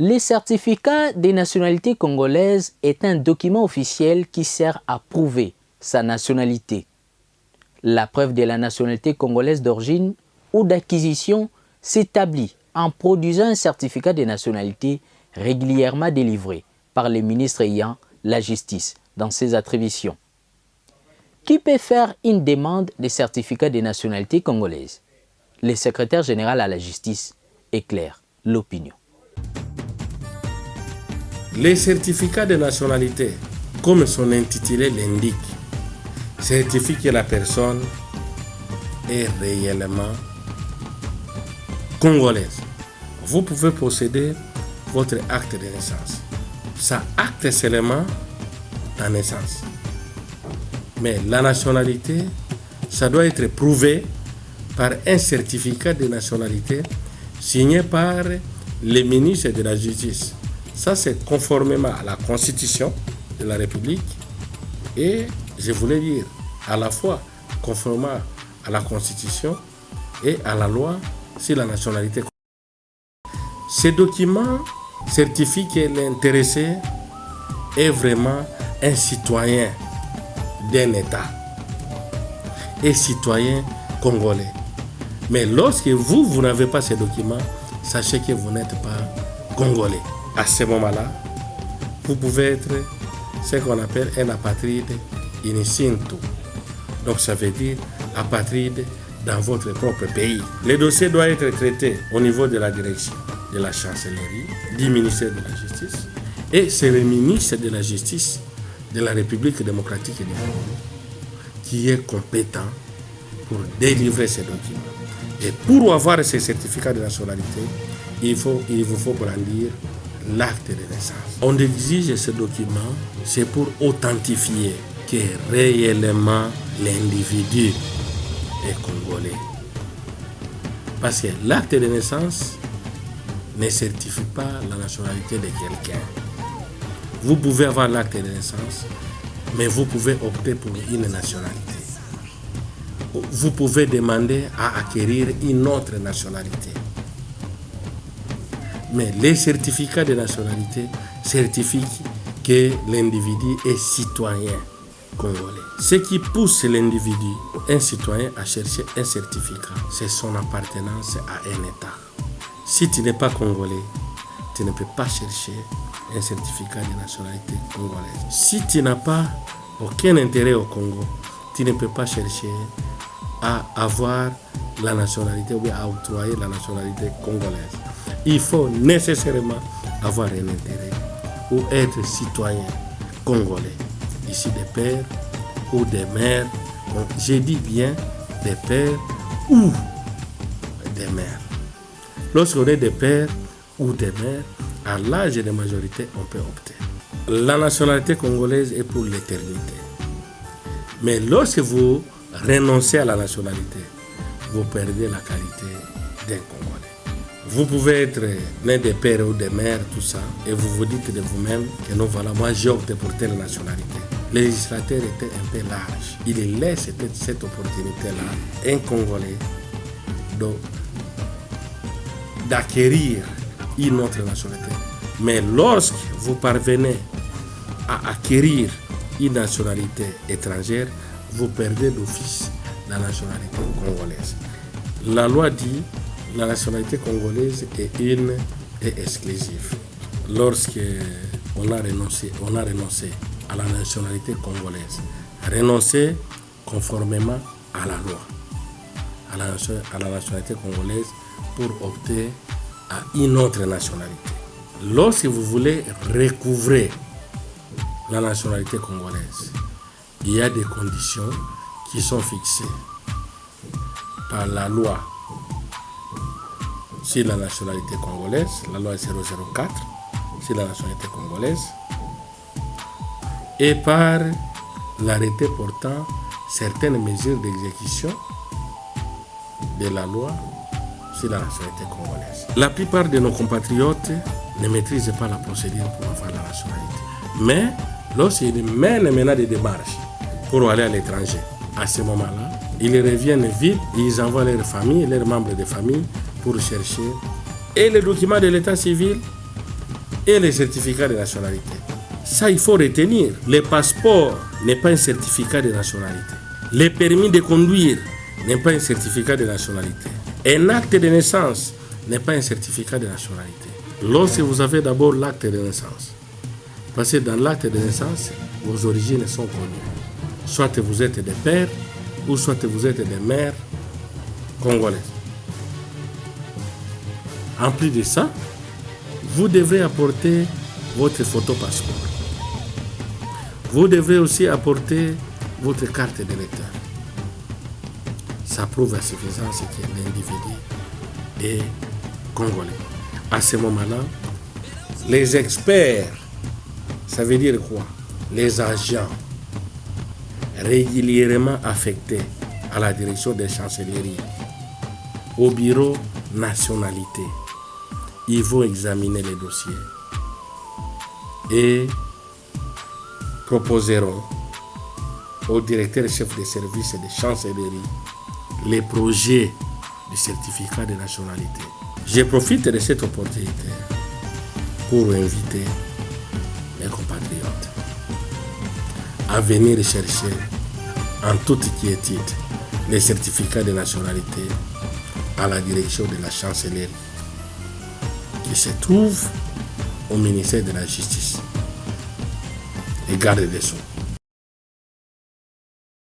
Le certificat des nationalités congolaises est un document officiel qui sert à prouver sa nationalité. La preuve de la nationalité congolaise d'origine ou d'acquisition s'établit en produisant un certificat de nationalité régulièrement délivré par les ministres ayant la justice dans ses attributions. Qui peut faire une demande de certificat de nationalité congolaise? Le secrétaire général à la justice éclaire l'opinion. Les certificats de nationalité, comme son intitulé l'indique, certifient que la personne est réellement congolaise. Vous pouvez posséder votre acte de naissance. Ça acte seulement la naissance. Mais la nationalité, ça doit être prouvé par un certificat de nationalité signé par le ministre de la Justice. Ça, c'est conformément à la Constitution de la République et, je voulais dire, à la fois conformément à la Constitution et à la loi sur la nationalité. Ces documents certifient que l'intéressé est vraiment un citoyen d'un État et citoyen congolais. Mais lorsque vous n'avez pas ces documents, sachez que vous n'êtes pas congolais. À ce moment-là, vous pouvez être ce qu'on appelle un apatride in situ. Donc ça veut dire apatride dans votre propre pays. Le dossier doit être traité au niveau de la direction de la chancellerie, du ministère de la Justice. Et c'est le ministre de la Justice de la République démocratique du Congo qui est compétent pour délivrer ces documents. Et pour avoir ces certificats de nationalité, il vous faut brandir l'acte de naissance. On exige ce document, c'est pour authentifier que réellement l'individu est congolais. Parce que l'acte de naissance ne certifie pas la nationalité de quelqu'un. Vous pouvez avoir l'acte de naissance, mais vous pouvez opter pour une nationalité. Vous pouvez demander à acquérir une autre nationalité. Mais les certificats de nationalité certifient que l'individu est citoyen congolais. Ce qui pousse l'individu, un citoyen, à chercher un certificat, c'est son appartenance à un État. Si tu n'es pas congolais, tu ne peux pas chercher un certificat de nationalité congolaise. Si tu n'as pas aucun intérêt au Congo, tu ne peux pas chercher à avoir la nationalité ou bien à octroyer la nationalité congolaise. Il faut nécessairement avoir un intérêt ou être citoyen congolais, ici des pères ou des mères. Donc, j'ai dit bien des pères ou des mères. Lorsqu'on est des pères ou des mères, à l'âge de majorité, on peut opter. La nationalité congolaise est pour l'éternité. Mais lorsque vous renoncez à la nationalité, vous perdez la qualité d'un Congolais. Vous pouvez être né des pères ou des mères, tout ça, et vous vous dites de vous-même que non, voilà, moi j'ai opté pour telle nationalité. Le législateur était un peu large. Il laisse cette opportunité-là, un Congolais, d'acquérir une autre nationalité. Mais lorsque vous parvenez à acquérir une nationalité étrangère, vous perdez d'office la nationalité congolaise. La loi dit la nationalité congolaise est une et exclusive. Lorsque on a renoncé à la nationalité congolaise, renoncer conformément à la loi, à la nationalité congolaise pour opter à une autre nationalité. Lorsque vous voulez recouvrer la nationalité congolaise, il y a des conditions qui sont fixées par la loi sur la nationalité congolaise, la loi 004 sur la nationalité congolaise, et par l'arrêté portant certaines mesures d'exécution de la loi sur la nationalité congolaise. La plupart de nos compatriotes ne maîtrisent pas la procédure pour avoir la nationalité. Mais lorsqu'ils mènent maintenant des démarches pour aller à l'étranger, à ce moment-là, ils reviennent vite, ils envoient leurs familles, leurs membres de famille pour chercher et les documents de l'état civil et les certificats de nationalité. Ça, il faut retenir. Le passeport n'est pas un certificat de nationalité. Le permis de conduire n'est pas un certificat de nationalité. Un acte de naissance n'est pas un certificat de nationalité. Lorsque vous avez d'abord l'acte de naissance, parce que dans l'acte de naissance, vos origines sont connues. Soit vous êtes des pères, ou soit vous êtes des mères congolaises. En plus de ça, vous devrez apporter votre photo passeport. Vous devrez aussi apporter votre carte d'électeur. Ça prouve à suffisance que l'individu est congolais. À ce moment-là, les experts, ça veut dire quoi? Les agents régulièrement affectés à la direction des chancelleries, au bureau nationalité, ils vont examiner les dossiers et proposeront au directeur chef des services et des chancelleries les projets de certificat de nationalité. Je profite de cette opportunité pour inviter mes compatriotes à venir chercher en toute quiétude les certificats de nationalité à la direction de la chancellerie qui se trouve au ministère de la Justice et garde des Sceaux.